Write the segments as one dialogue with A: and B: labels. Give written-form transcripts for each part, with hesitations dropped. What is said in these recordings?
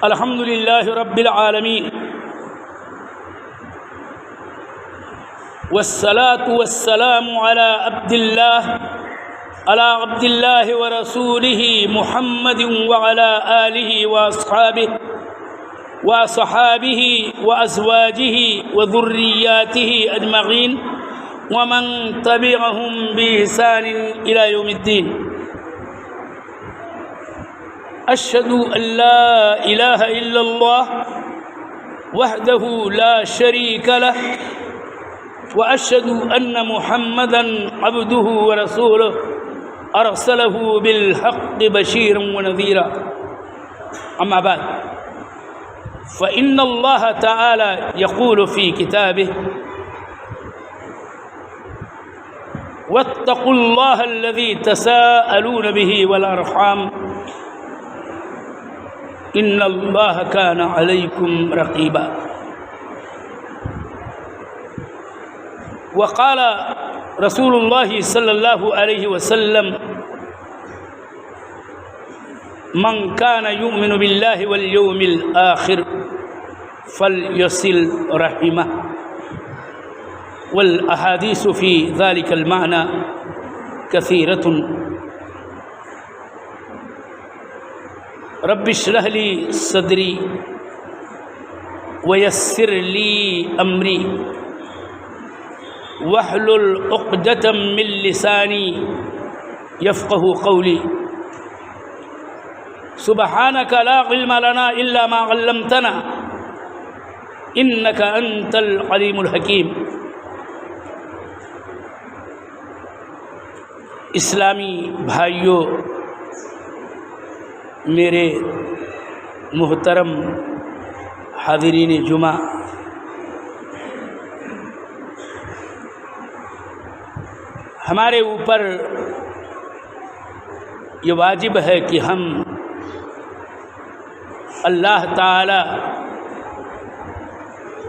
A: الحمد لله رب العالمين والصلاة والسلام على عبد الله ورسوله محمد وعلى آله وصحابه وأزواجه وذرياته أجمعين ومن تبعهم بإحسان إلى يوم الدين. أشهد أن لا إله إلا الله وحده لا شريك له وأشهد أن محمدًا عبده ورسوله أرسله بالحق بشيرا ونذيرا. أما بعد فإن الله تعالى يقول في كتابه: واتقوا الله الذي تساءلون به والأرحام إن الله كان عليكم رقيبا. وقال رسول الله صلى الله عليه وسلم: من كان يؤمن بالله واليوم الآخر فليصل رحمه. والأحاديث في ذلك المعنى كثيرة. رب اشرح لي صدري ويسر لي أمري واحلل عقدة من لساني يفقه قولي. سبحانك لا علم لنا إلا ما علمتنا إنك أنت العليم الحكيم. اسلامی بھائیوں، میرے محترم حاضرین جمعہ، ہمارے اوپر یہ واجب ہے کہ ہم اللہ تعالی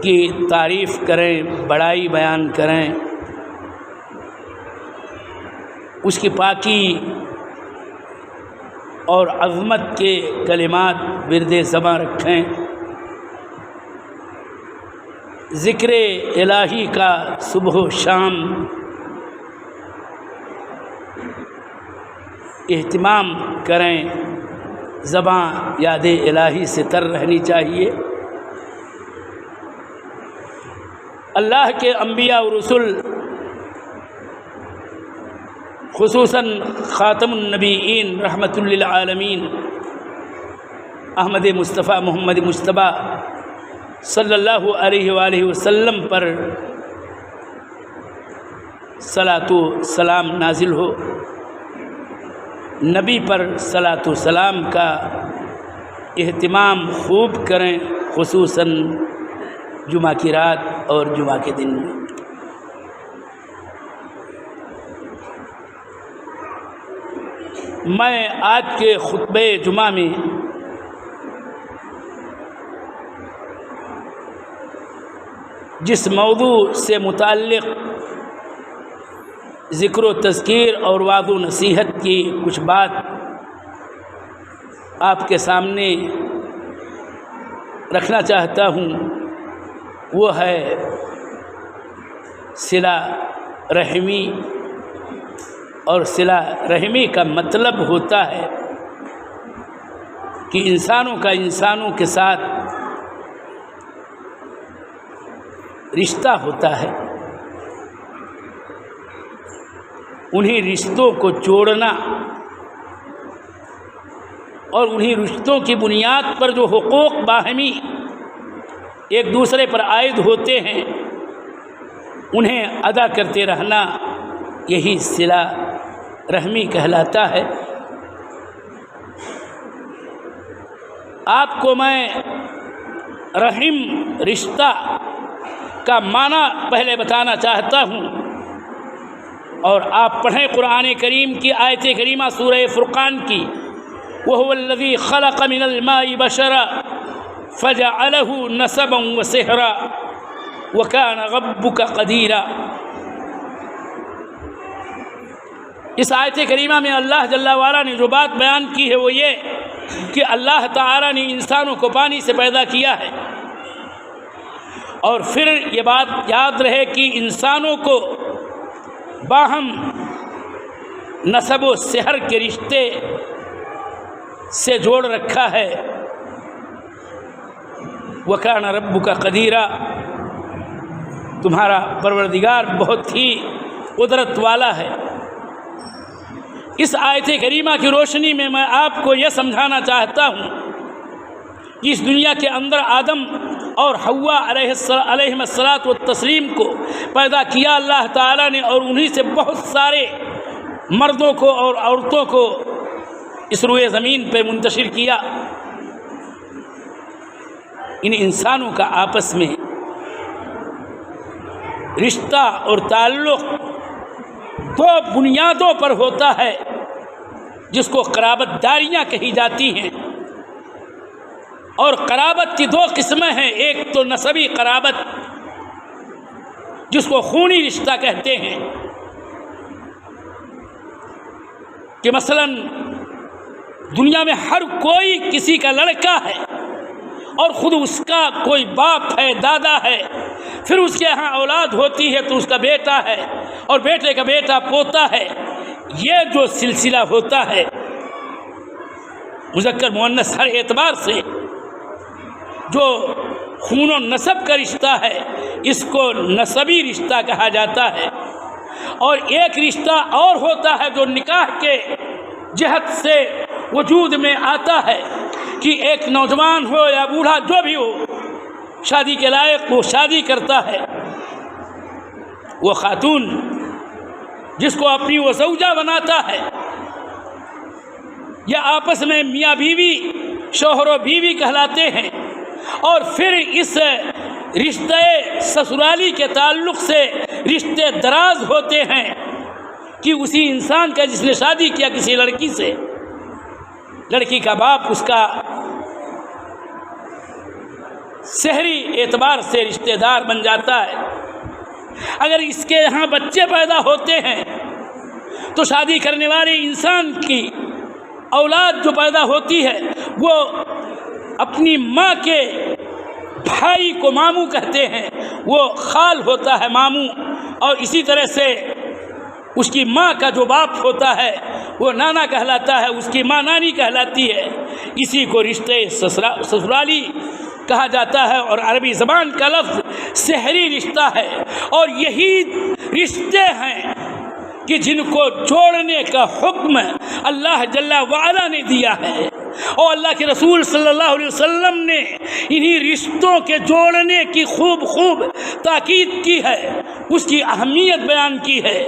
A: کی تعریف کریں، بڑائی بیان کریں، اس کی پاکی اور عظمت کے کلمات ورد زباں رکھیں، ذکر الہی کا صبح و شام اہتمام کریں، زباں یاد الہی سے تر رہنی چاہیے۔ اللہ کے انبیاء و رسول، خصوصاً خاتم النبیین رحمۃ للعالمین احمد مصطفیٰ محمد مجتبیٰ صلی اللہ علیہ وآلہ وسلم پر صلاۃ و سلام نازل ہو۔ نبی پر صلاۃ و سلام کا اہتمام خوب کریں، خصوصاً جمعہ کی رات اور جمعہ کے دن میں۔ میں آج کے خطبہ جمعہ میں جس موضوع سے متعلق ذکر و تذکیر اور وعظ و نصیحت کی کچھ بات آپ کے سامنے رکھنا چاہتا ہوں، وہ ہے صلہ رحمی۔ اور صلہ رحمی کا مطلب ہوتا ہے کہ انسانوں کا انسانوں کے ساتھ رشتہ ہوتا ہے، انہی رشتوں کو جوڑنا اور انہی رشتوں کی بنیاد پر جو حقوق باہمی ایک دوسرے پر عائد ہوتے ہیں انہیں ادا کرتے رہنا، یہی صلہ رحمی کہلاتا ہے۔ آپ کو میں رحم رشتہ کا معنی پہلے بتانا چاہتا ہوں، اور آپ پڑھیں قرآن کریم کی آیت کریمہ سورہ فرقان کی، وَهُوَ الَّذِي خَلَقَ مِنَ الْمَاءِ بَشَرًا فَجَعَلَهُ نَسَبًا وَسِحْرًا وَكَانَ رَبُّكَ قَدِيرًا۔ اس آیت کریمہ میں اللہ جل وعلا نے جو بات بیان کی ہے وہ یہ کہ اللہ تعالیٰ نے انسانوں کو پانی سے پیدا کیا ہے، اور پھر یہ بات یاد رہے کہ انسانوں کو باہم نسب و سحر کے رشتے سے جوڑ رکھا ہے۔ وَكَانَ رَبُّكَ قَدِيرًا، تمہارا پروردگار بہت ہی قدرت والا ہے۔ اس آیت کریمہ کی روشنی میں آپ کو یہ سمجھانا چاہتا ہوں کہ اس دنیا کے اندر آدم اور حوا علیہم الصلاۃ والتسلیم کو پیدا کیا اللہ تعالیٰ نے، اور انہی سے بہت سارے مردوں کو اور عورتوں کو اس روئے زمین پہ منتشر کیا۔ ان انسانوں کا آپس میں رشتہ اور تعلق دو بنیادوں پر ہوتا ہے، جس کو قرابت داریاں کہی جاتی ہیں، اور قرابت کی دو قسمیں ہیں۔ ایک تو نسبی قرابت، جس کو خونی رشتہ کہتے ہیں، کہ مثلا دنیا میں ہر کوئی کسی کا لڑکا ہے، اور خود اس کا کوئی باپ ہے، دادا ہے، پھر اس کے ہاں اولاد ہوتی ہے تو اس کا بیٹا ہے، اور بیٹے کا بیٹا پوتا ہے۔ یہ جو سلسلہ ہوتا ہے مذکر مؤنث ہر اعتبار سے، جو خون و نسب کا رشتہ ہے، اس کو نسبی رشتہ کہا جاتا ہے۔ اور ایک رشتہ اور ہوتا ہے جو نکاح کے جہت سے وجود میں آتا ہے، کہ ایک نوجوان ہو یا بوڑھا جو بھی ہو، شادی کے لائق وہ شادی کرتا ہے، وہ خاتون جس کو اپنی وہ زوجہ بناتا ہے، یا آپس میں میاں بیوی شوہر و بیوی کہلاتے ہیں۔ اور پھر اس رشتے سسرالی کے تعلق سے رشتے دراز ہوتے ہیں، کہ اسی انسان کا جس نے شادی کیا کسی لڑکی سے، لڑکی کا باپ اس کا شہری اعتبار سے رشتہ دار بن جاتا ہے۔ اگر اس کے یہاں بچے پیدا ہوتے ہیں تو شادی کرنے والے انسان کی اولاد جو پیدا ہوتی ہے وہ اپنی ماں کے بھائی کو ماموں کہتے ہیں، وہ خال ہوتا ہے ماموں، اور اسی طرح سے اس کی ماں کا جو باپ ہوتا ہے وہ نانا کہلاتا ہے، اس کی ماں نانی کہلاتی ہے۔ اسی کو رشتے سسرالی کہا جاتا ہے، اور عربی زبان کا لفظ سحری رشتہ ہے۔ اور یہی رشتے ہیں کہ جن کو جوڑنے کا حکم اللہ جل وعلا نے دیا ہے، اور اللہ کے رسول صلی اللہ علیہ وسلم نے انہی رشتوں کے جوڑنے کی خوب تاکید کی ہے، اس کی اہمیت بیان کی ہے،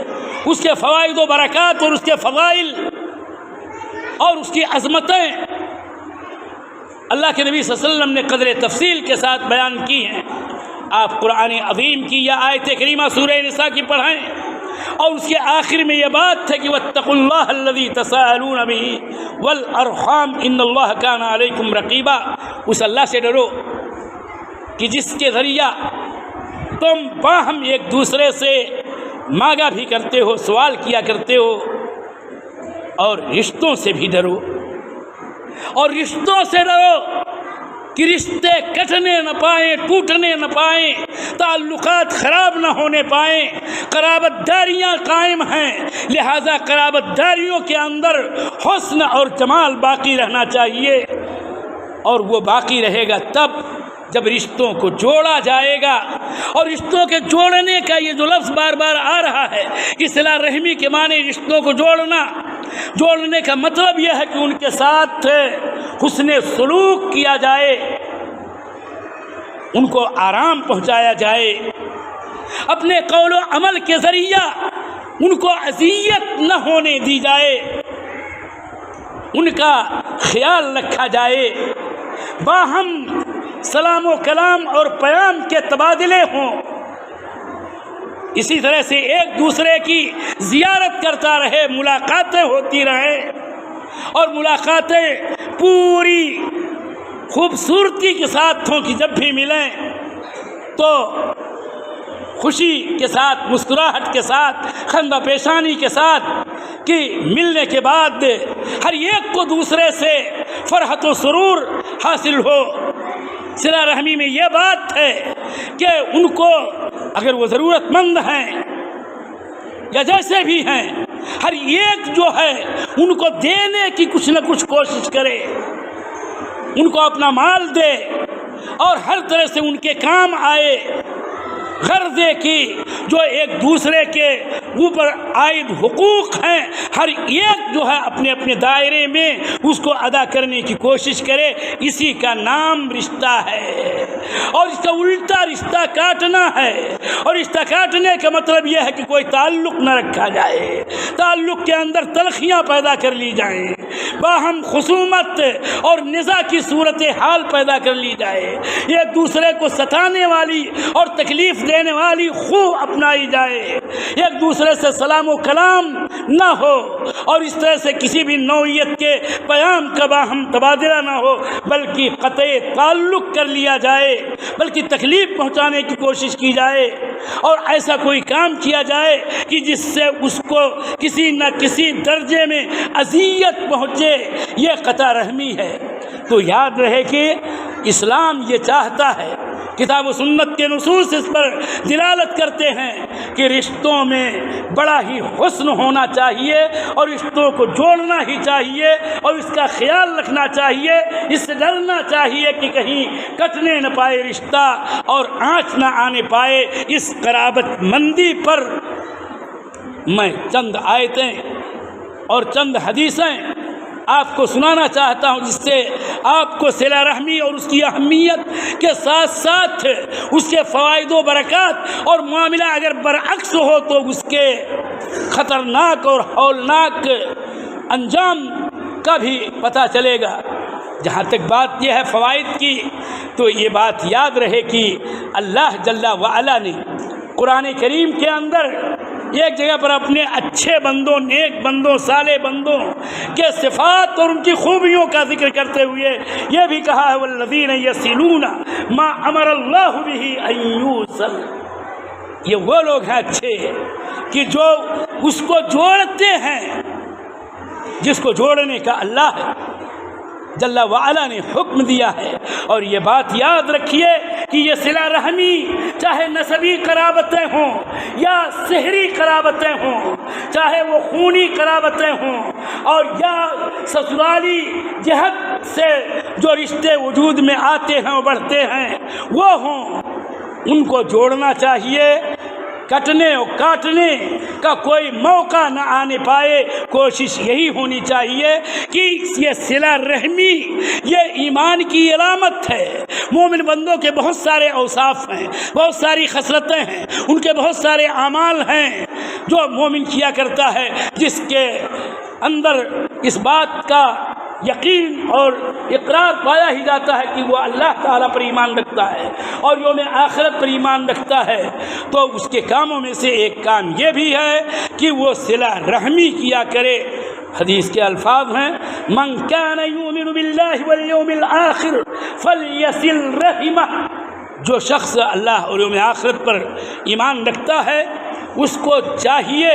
A: اس کے فوائد و برکات اور اس کے فضائل اور اس کی عظمتیں اللہ کے نبی صلی اللہ علیہ وسلم نے قدر تفصیل کے ساتھ بیان کی ہیں۔ آپ قرآن عظیم کی یا آیت کریمہ سورہ نساء کی پڑھائیں، اور اس کے آخر میں یہ بات ہے کہ واتقوا اللہ الذی تساءلون بہ والارحام ان اللہ کان علیکم رقیبا۔ اس اللہ سے ڈرو کہ جس کے ذریعہ تم باہم ایک دوسرے سے مانگا بھی کرتے ہو، سوال کیا کرتے ہو، اور رشتوں سے بھی ڈرو، اور رشتوں سے ڈرو کہ رشتے کٹنے نہ پائیں، ٹوٹنے نہ پائیں، تعلقات خراب نہ ہونے پائیں۔ قرابت داریاں قائم ہیں، لہذا قرابت داریوں کے اندر حسن اور جمال باقی رہنا چاہیے، اور وہ باقی رہے گا تب جب رشتوں کو جوڑا جائے گا۔ اور رشتوں کے جوڑنے کا یہ جو لفظ بار بار آ رہا ہے کہ صلہ رحمی کے معنی رشتوں کو جوڑنے کا مطلب یہ ہے کہ ان کے ساتھ حسن سلوک کیا جائے، ان کو آرام پہنچایا جائے، اپنے قول و عمل کے ذریعہ ان کو اذیت نہ ہونے دی جائے، ان کا خیال رکھا جائے، باہم سلام و کلام اور پیام کے تبادلے ہوں، اسی طرح سے ایک دوسرے کی زیارت کرتا رہے، ملاقاتیں ہوتی رہیں، اور ملاقاتیں پوری خوبصورتی کے ساتھ ہوں کہ جب بھی ملیں تو خوشی کے ساتھ، مسکراہٹ کے ساتھ، خندہ پیشانی کے ساتھ کہ ملنے کے بعد ہر ایک کو دوسرے سے فرحت و سرور حاصل ہو۔ صلہ رحمی میں یہ بات ہے کہ ان کو اگر وہ ضرورت مند ہیں یا جیسے بھی ہیں، ہر ایک جو ہے ان کو دینے کی کچھ نہ کچھ کوشش کرے، ان کو اپنا مال دے اور ہر طرح سے ان کے کام آئے، غرض ہے کہ جو ایک دوسرے کے اوپر عائد حقوق ہیں ہر ایک جو ہے اپنے اپنے دائرے میں اس کو ادا کرنے کی کوشش کرے، اسی کا نام رشتہ ہے۔ اور اس کا الٹا رشتہ کاٹنا ہے، اور رشتہ کاٹنے کا مطلب یہ ہے کہ کوئی تعلق نہ رکھا جائے، تعلق کے اندر تلخیاں پیدا کر لی جائیں، باہم خصومت اور نزاع کی صورتحال پیدا کر لی جائے، ایک دوسرے کو ستانے والی اور تکلیف دینے والی خو اپنائی جائے، ایک دوسرے سے سلام و کلام نہ ہو، اور اس طرح سے کسی بھی نوعیت کے پیام کا باہم تبادلہ نہ ہو، بلکہ قطع تعلق کر لیا جائے، بلکہ تکلیف پہنچانے کی کوشش کی جائے، اور ایسا کوئی کام کیا جائے کہ جس سے اس کو کسی نہ کسی درجے میں اذیت پہنچے، یہ قطع رحمی ہے۔ تو یاد رہے کہ اسلام یہ چاہتا ہے، کتاب و سنت کے نصوص اس پر دلالت کرتے ہیں کہ رشتوں میں بڑا ہی حسن ہونا چاہیے، اور رشتوں کو جوڑنا ہی چاہیے، اور اس کا خیال رکھنا چاہیے، اس سے ڈرنا چاہیے کہ کہیں کٹنے نہ پائے رشتہ اور آنچ نہ آنے پائے اس قرابت مندی پر۔ میں چند آیتیں اور چند حدیثیں آپ کو سنانا چاہتا ہوں، جس سے آپ کو صلہ رحمی اور اس کی اہمیت کے ساتھ ساتھ اس کے فوائد و برکات، اور معاملہ اگر برعکس ہو تو اس کے خطرناک اور ہولناک انجام کا بھی پتہ چلے گا۔ جہاں تک بات یہ ہے فوائد کی، تو یہ بات یاد رہے کہ اللہ جل وعلا نے قرآن کریم کے اندر ایک جگہ پر اپنے اچھے بندوں، نیک بندوں، صالح بندوں کے صفات اور ان کی خوبیوں کا ذکر کرتے ہوئے یہ بھی کہا ہے والذین یصلون ما امر اللہ بہ ان یوصل۔ یہ وہ لوگ ہیں اچھے کہ جو اس کو جوڑتے ہیں جس کو جوڑنے کا اللہ جل وعلا نے حکم دیا ہے۔ اور یہ بات یاد رکھیے کہ یہ صلہ رحمی چاہے نسبی قرابتیں ہوں یا سحری قرابتیں ہوں، چاہے وہ خونی قرابتیں ہوں، اور یا سسرالی جہت سے جو رشتے وجود میں آتے ہیں اور بڑھتے ہیں وہ ہوں، ان کو جوڑنا چاہیے، کٹنے اور کاٹنے کا کوئی موقع نہ آنے پائے۔ کوشش یہی ہونی چاہیے کہ یہ صلہ رحمی یہ ایمان کی علامت ہے۔ مومن بندوں کے بہت سارے اوصاف ہیں، بہت ساری خصلتیں ہیں، ان کے بہت سارے اعمال ہیں جو مومن کیا کرتا ہے، جس کے اندر اس بات کا یقین اور اقرار پایا ہی جاتا ہے کہ وہ اللہ تعالیٰ پر ایمان رکھتا ہے اور یوم آخرت پر ایمان رکھتا ہے۔ تو اس کے کاموں میں سے ایک کام یہ بھی ہے کہ وہ صلہ رحمی کیا کرے۔ حدیث کے الفاظ ہیں من کان یؤمن باللہ والیوم الآخر فلیصل رحمہ، جو شخص اللہ اور یوم آخرت پر ایمان رکھتا ہے اس کو چاہیے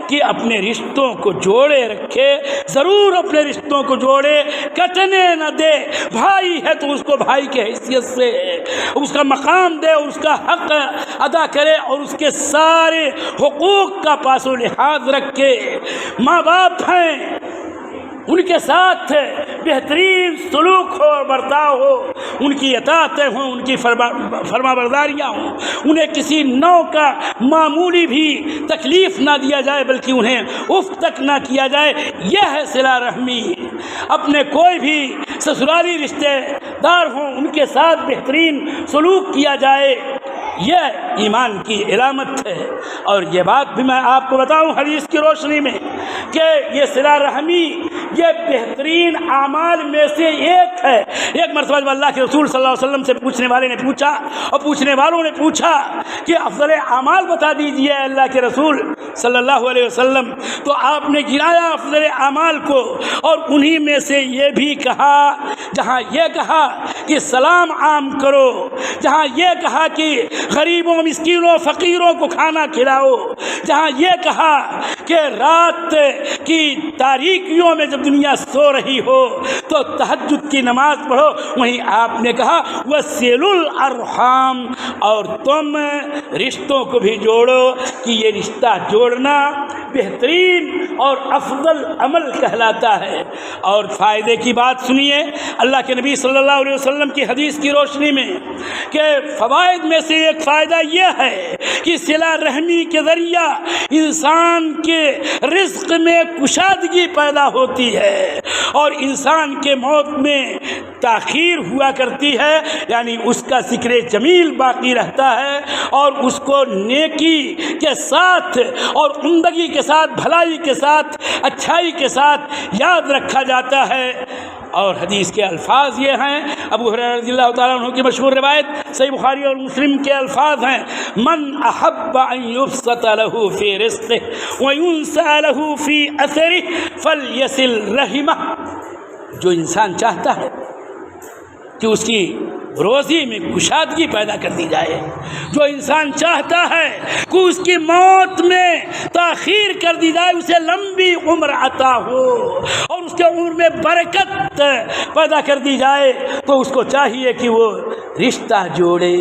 A: کہ اپنے رشتوں کو جوڑے رکھے، ضرور اپنے رشتوں کو جوڑے، کٹنے نہ دے۔ بھائی ہے تو اس کو بھائی کی حیثیت سے اس کا مقام دے، اس کا حق ادا کرے، اور اس کے سارے حقوق کا پاس و لحاظ رکھے۔ ماں باپ ہیں، ان کے ساتھ بہترین سلوک ہو اور برتاؤ ہو، ان کی اطاعتیں ہوں، ان کی فرما برداریاں ہوں، انہیں کسی نوع کا معمولی بھی تکلیف نہ دیا جائے بلکہ انہیں اف تک نہ کیا جائے۔ یہ ہے صلہ رحمی۔ اپنے کوئی بھی سسرالی رشتے دار ہوں ان کے ساتھ بہترین سلوک کیا جائے، یہ ایمان کی علامت ہے۔ اور یہ بات بھی میں آپ کو بتاؤں حدیث کی روشنی میں کہ یہ صلہ رحمی یہ بہترین اعمال میں سے ایک ہے۔ ایک مرتبہ جب اللہ کے رسول صلی اللہ علیہ وسلم سے پوچھنے والے نے پوچھا اور پوچھنے والوں نے پوچھا کہ افضل اعمال بتا دیجئے اللہ کے رسول صلی اللہ علیہ وسلم، تو آپ نے گرایا افضل اعمال کو، اور انہی میں سے یہ بھی کہا، جہاں یہ کہا کہ سلام عام کرو، جہاں یہ کہا کہ غریبوں مسکینوں فقیروں کو کھانا کھلاؤ، جہاں یہ کہا کہ رات کی تاریکیوں میں جب دنیا سو رہی ہو تو تہجد کی نماز پڑھو، وہیں آپ نے کہا وَصِلُوا الْأَرْحَامَ، اور تم رشتوں کو بھی جوڑو، کہ یہ رشتہ جوڑنا بہترین اور افضل عمل کہلاتا ہے۔ اور فائدے کی بات سنیے اللہ کے نبی صلی اللہ علیہ وسلم کی حدیث کی روشنی میں، کہ فوائد میں سے ایک فائدہ یہ ہے کہ صلہ رحمی کے ذریعہ انسان کے رزق میں کشادگی پیدا ہوتی ہے اور انسان کے موت میں تاخیر ہوا کرتی ہے، یعنی اس کا ذکر جمیل باقی رہتا ہے اور اس کو نیکی کے ساتھ اور عمدگی کے ساتھ، بھلائی کے ساتھ، اچھائی کے ساتھ یاد رکھا جاتا ہے۔ اور حدیث کے الفاظ یہ ہیں، ابو ہریرہ رضی اللہ تعالیٰ عنہ کی مشہور روایت صحیح بخاری اور مسلم کے الفاظ ہیں، من احب ان یبسط له فی رزقہ وینسأ له فی اثرہ فلیصل رحمہ، جو انسان چاہتا ہے کہ اس کی روزی میں کشادگی پیدا کر دی جائے، جو انسان چاہتا ہے کہ اس کی موت میں تاخیر کر دی جائے، اسے لمبی عمر عطا ہو اور اس کے عمر میں برکت پیدا کر دی جائے، تو اس کو چاہیے کہ وہ رشتہ جوڑے۔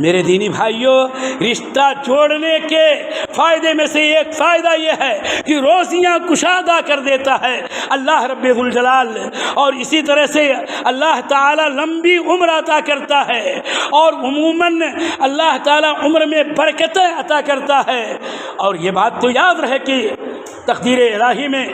A: میرے دینی بھائیوں، رشتہ جوڑنے کے فائدے میں سے ایک فائدہ یہ ہے کہ روزیاں کشادہ کر دیتا ہے اللہ رب ذوالجلال، اور اسی طرح سے اللہ تعالی لمبی عمر عطا کرتا ہے، اور عموماً اللہ تعالی عمر میں برکتیں عطا کرتا ہے۔ اور یہ بات تو یاد رہے کہ تقدیر الہی میں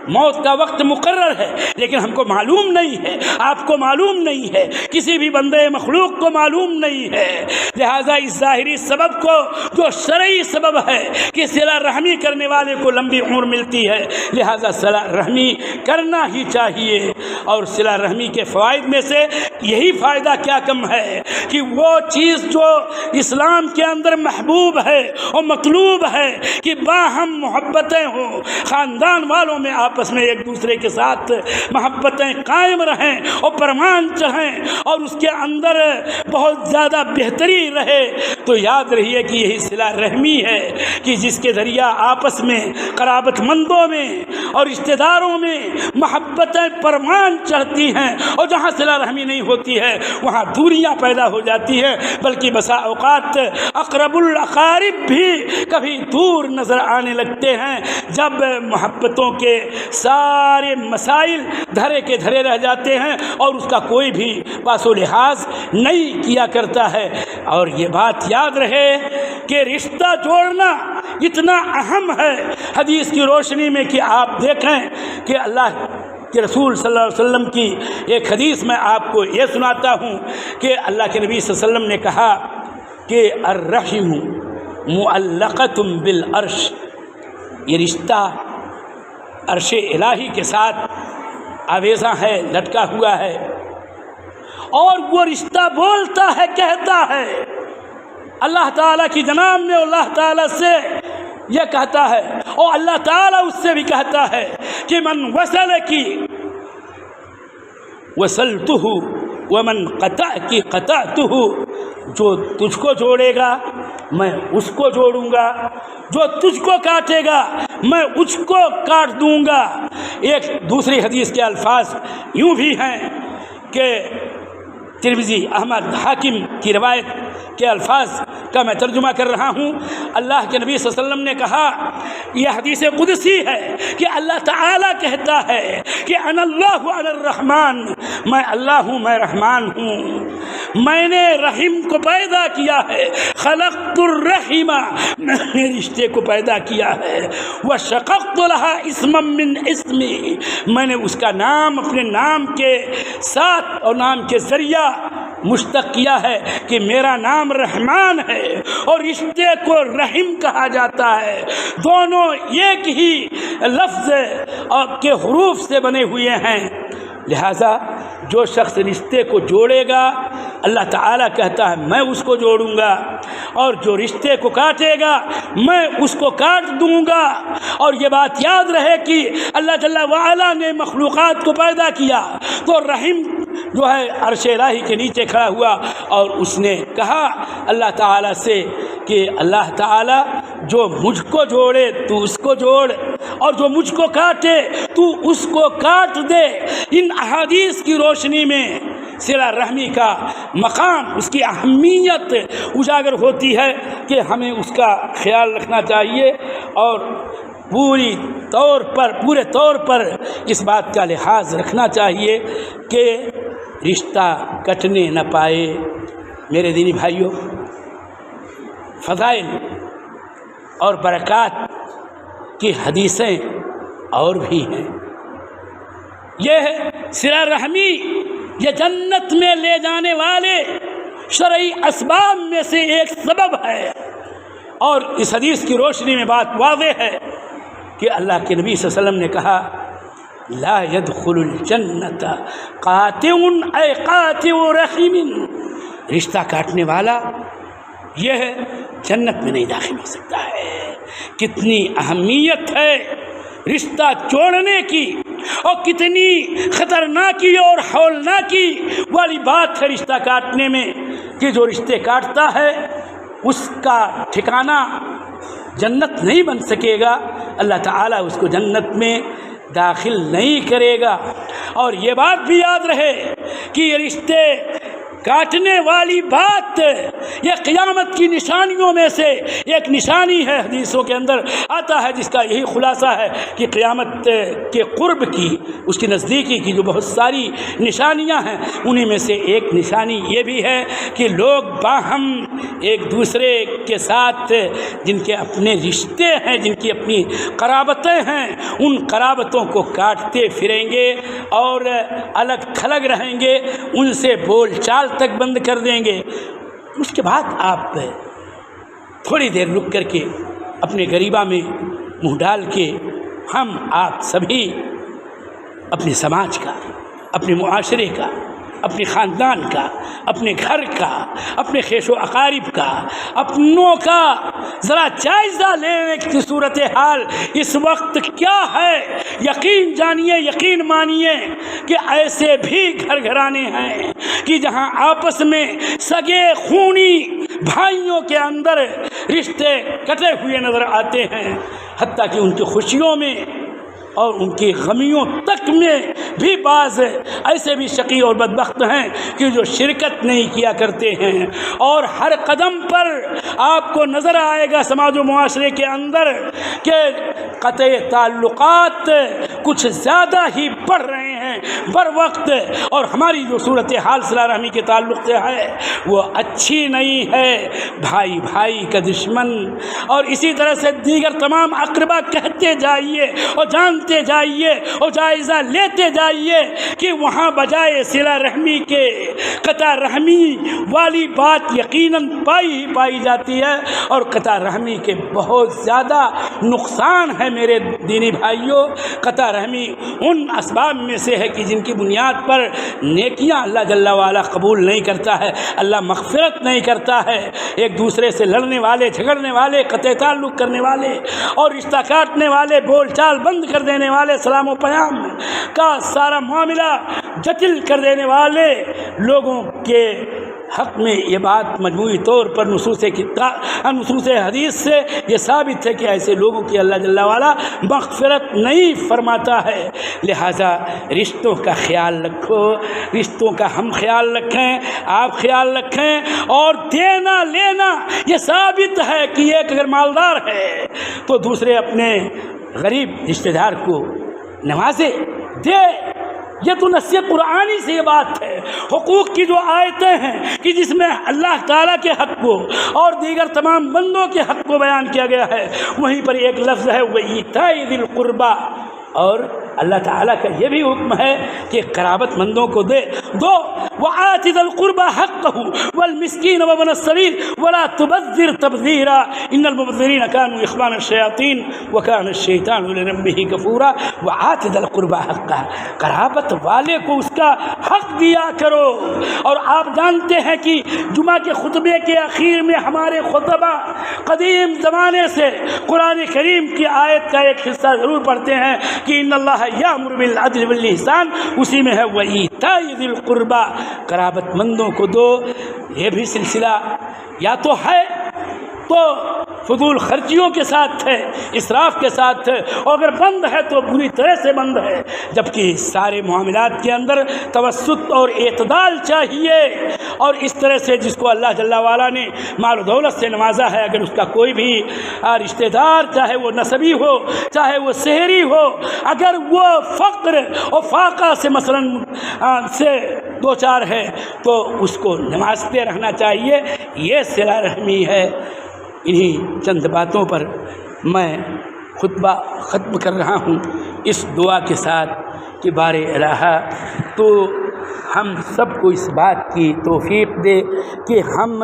A: موت کا وقت مقرر ہے، لیکن ہم کو معلوم نہیں ہے، آپ کو معلوم نہیں ہے، کسی بھی بندے مخلوق کو معلوم نہیں ہے، لہٰذا اس ظاہری سبب کو جو شرعی سبب ہے کہ صلہ رحمی کرنے والے کو لمبی عمر ملتی ہے، لہٰذا صلہ رحمی کرنا ہی چاہیے۔ اور صلہ رحمی کے فوائد میں سے یہی فائدہ کیا کم ہے کہ وہ چیز جو اسلام کے اندر محبوب ہے اور مطلوب ہے کہ باہم محبتیں ہوں، خاندان والوں میں آپس میں ایک دوسرے کے ساتھ محبتیں قائم رہیں اور پرمان چڑھیں اور اس کے اندر بہت زیادہ بہتری رہے، تو یاد رہیے کہ یہی صلہ رحمی ہے کہ جس کے ذریعہ آپس میں قرابت مندوں میں اور رشتہ داروں میں محبتیں پرمان چڑھتی ہیں، اور جہاں صلہ رحمی نہیں ہوتی ہے وہاں دوریاں پیدا ہو جاتی ہیں، بلکہ بسا اوقات اقرب الاقارب بھی کبھی دور نظر آنے لگتے ہیں جب محبتوں کے سارے مسائل دھرے کے دھرے رہ جاتے ہیں اور اس کا کوئی بھی پاس و لحاظ نہیں کیا کرتا ہے۔ اور یہ بات یاد رہے کہ رشتہ جوڑنا اتنا اہم ہے حدیث کی روشنی میں کہ آپ دیکھیں کہ اللہ کہ رسول صلی اللہ علیہ وسلم کی ایک حدیث میں آپ کو یہ سناتا ہوں کہ اللہ کے نبی صلی اللہ علیہ وسلم نے کہا کہ الرحم معلقۃ بالعرش، یہ رشتہ عرش الہی کے ساتھ آویزاں ہے، لٹکا ہوا ہے، اور وہ رشتہ بولتا ہے، کہتا ہے اللہ تعالیٰ کی جناب میں، اللہ تعالیٰ سے یہ کہتا ہے، اور اللہ تعالیٰ اس سے بھی کہتا ہے کہ من وصل کی وصلتہ ومن قطع کی قطعتہ، جو تجھ کو جوڑے گا میں اس کو جوڑوں گا، جو تجھ کو کاٹے گا میں اس کو کاٹ دوں گا۔ ایک دوسری حدیث کے الفاظ یوں بھی ہیں کہ ترمذی، احمد، حاکم کی روایت کے الفاظ کا میں ترجمہ کر رہا ہوں۔ اللہ کے نبی صلی اللہ علیہ وسلم نے کہا، یہ حدیث قدسی ہے کہ اللہ تعالیٰ کہتا ہے کہ انا اللہ انا الرحمن، میں اللہ ہوں، میں رحمان ہوں، میں نے رحم کو پیدا کیا ہے، خلقت الرحم، میں نے رشتے کو پیدا کیا ہے، وشققت لها اسما من اسمی، میں نے اس کا نام اپنے نام کے ساتھ اور نام کے ذریعہ مشتق کیا ہے کہ میرا نام رحمان ہے اور رشتے کو رحم کہا جاتا ہے، دونوں ایک ہی لفظ کے حروف سے بنے ہوئے ہیں۔ لہذا جو شخص رشتے کو جوڑے گا اللہ تعالیٰ کہتا ہے میں اس کو جوڑوں گا، اور جو رشتے کو کاٹے گا میں اس کو کاٹ دوں گا۔ اور یہ بات یاد رہے کہ اللہ جل وعلا نے مخلوقات کو پیدا کیا تو رحم جو ہے عرش الہی کے نیچے کھڑا ہوا اور اس نے کہا اللہ تعالیٰ سے کہ اللہ تعالیٰ جو مجھ کو جوڑے تو اس کو جوڑ، اور جو مجھ کو کاٹے تو اس کو کاٹ دے۔ ان احادیث کی روشنی میں صلہ رحمی کا مقام، اس کی اہمیت اجاگر ہوتی ہے کہ ہمیں اس کا خیال رکھنا چاہیے اور پورے طور پر اس بات کا لحاظ رکھنا چاہیے کہ رشتہ کٹنے نہ پائے۔ میرے دینی بھائیوں، فضائل اور برکات کی حدیثیں اور بھی ہیں۔ یہ صلہ رحمی یہ جنت میں لے جانے والے شرعی اسباب میں سے ایک سبب ہے، اور اس حدیث کی روشنی میں بات واضح ہے کہ اللہ کے نبی صلی اللہ علیہ وسلم نے کہا لا يدخل الجنت قاطع اے قاطع رحم، رشتہ کاٹنے والا یہ جنت میں نہیں داخل ہو سکتا ہے۔ کتنی اہمیت ہے رشتہ توڑنے کی، اور کتنی خطرناکی اور ہولناکی والی بات ہے رشتہ کاٹنے میں، کہ جو رشتے کاٹتا ہے اس کا ٹھکانہ جنت نہیں بن سکے گا، اللہ تعالیٰ اس کو جنت میں داخل نہیں کرے گا۔ اور یہ بات بھی یاد رہے کہ یہ رشتے کاٹنے والی بات یہ قیامت کی نشانیوں میں سے ایک نشانی ہے۔ حدیثوں کے اندر آتا ہے جس کا یہی خلاصہ ہے کہ قیامت کے قرب کی، اس کی نزدیکی کی جو بہت ساری نشانیاں ہیں، انہی میں سے ایک نشانی یہ بھی ہے کہ لوگ باہم ایک دوسرے کے ساتھ جن کے اپنے رشتے ہیں، جن کی اپنی قرابتیں ہیں، ان قرابتوں کو کاٹتے پھریں گے اور الگ تھلگ رہیں گے، ان سے بول چال تک بند کر دیں گے۔ اس کے بعد آپ تھوڑی دیر رک کر کے اپنے غریبہ میں منہ ڈال کے ہم آپ سبھی اپنے سماج کا، اپنے معاشرے کا، اپنے خاندان کا، اپنے گھر کا، اپنے خیش و اقارب کا، اپنوں کا ذرا جائزہ لینے کی صورتحال اس وقت کیا ہے۔ یقین جانیے، یقین مانیے کہ ایسے بھی گھر گھرانے ہیں کہ جہاں آپس میں سگے خونی بھائیوں کے اندر رشتے کٹے ہوئے نظر آتے ہیں، حتیٰ کہ ان کی خوشیوں میں اور ان کی غمیوں تک میں بھی بعض ایسے بھی شقی اور بدبخت ہیں کہ جو شرکت نہیں کیا کرتے ہیں، اور ہر قدم پر آپ کو نظر آئے گا سماج و معاشرے کے اندر کہ قطع تعلقات کچھ زیادہ ہی بڑھ رہے ہیں بر وقت، اور ہماری جو صورتحال صلہ رحمی کے تعلق سے ہے وہ اچھی نہیں ہے۔ بھائی بھائی کا دشمن، اور اسی طرح سے دیگر تمام اقربا کہتے جائیے اور جانتے جائیے اور جائزہ لیتے جائیے کہ وہاں بجائے صلہ رحمی کے قطع رحمی والی بات یقیناً پائی جاتی ہے، اور قطع رحمی کے بہت زیادہ نقصان ہے۔ میرے دینی بھائیوں، قطع رحمی ان اسباب میں سے ہے کہ جن کی بنیاد پر نیکیاں اللہ جل وعلا قبول نہیں کرتا ہے، اللہ مغفرت نہیں کرتا ہے۔ ایک دوسرے سے لڑنے والے، جھگڑنے والے، قطع تعلق کرنے والے اور رشتہ کاٹنے والے، بول چال بند کر دینے والے، سلام و پیام کا سارا معاملہ جٹل کر دینے والے لوگوں کے حق میں یہ بات مجموعی طور پر نصوص حدیث سے یہ ثابت ہے کہ ایسے لوگوں کی اللہ جل وعلا مغفرت نہیں فرماتا ہے۔ لہذا رشتوں کا خیال رکھو، رشتوں کا ہم خیال رکھیں، آپ خیال رکھیں، اور دینا لینا یہ ثابت ہے کہ ایک اگر مالدار ہے تو دوسرے اپنے غریب رشتہ دار کو نوازے، دے۔ یہ تو نصیحت قرآنی سے یہ بات ہے۔ حقوق کی جو آیتیں ہیں کہ جس میں اللہ تعالیٰ کے حق کو اور دیگر تمام بندوں کے حق کو بیان کیا گیا ہے، وہیں پر ایک لفظ ہے وَإِيتَاءِ ذِي الْقُرْبَى، اور اللہ تعالیٰ کا یہ بھی حکم ہے کہ قرابت مندوں کو دو۔ وآت ذا القربى حقه والمسكين وابن السبيل ولا تبذر تبذیرا ان المبذرین كانوا اخوان الشیاطین وكان الشیطان لربه کفورا وآت ذا القربى حقه، قرابت والے کو اس کا حق دیا کرو۔ اور آپ جانتے ہیں کہ جمعہ کے خطبے کے اخیر میں ہمارے خطبہ قدیم زمانے سے قرآن کریم کی آیت کا ایک حصہ ضرور پڑھتے ہیں کہ ان اللہ یامر بالعدل والاحسان، اسی میں ہے وایتاء ذی القربى، قرابت مندوں کو دو۔ یہ بھی سلسلہ یا تو ہے تو فضول خرچیوں کے ساتھ ہے، اسراف کے ساتھ ہے، اور اگر بند ہے تو بری طرح سے بند ہے، جبکہ سارے معاملات کے اندر توسط اور اعتدال چاہیے۔ اور اس طرح سے جس کو اللہ جل وعلا نے مال و دولت سے نوازا ہے، اگر اس کا کوئی بھی رشتہ دار، چاہے وہ نسبی ہو چاہے وہ سحری ہو، اگر وہ فقر اور فاقہ سے مثلا سے دو چار ہے تو اس کو نوازتے رہنا چاہیے، یہ صلہ رحمی ہے۔ انہی چند باتوں پر میں خطبہ ختم کر رہا ہوں، اس دعا کے ساتھ کہ بار الہ تو ہم سب کو اس بات کی توفیق دے کہ ہم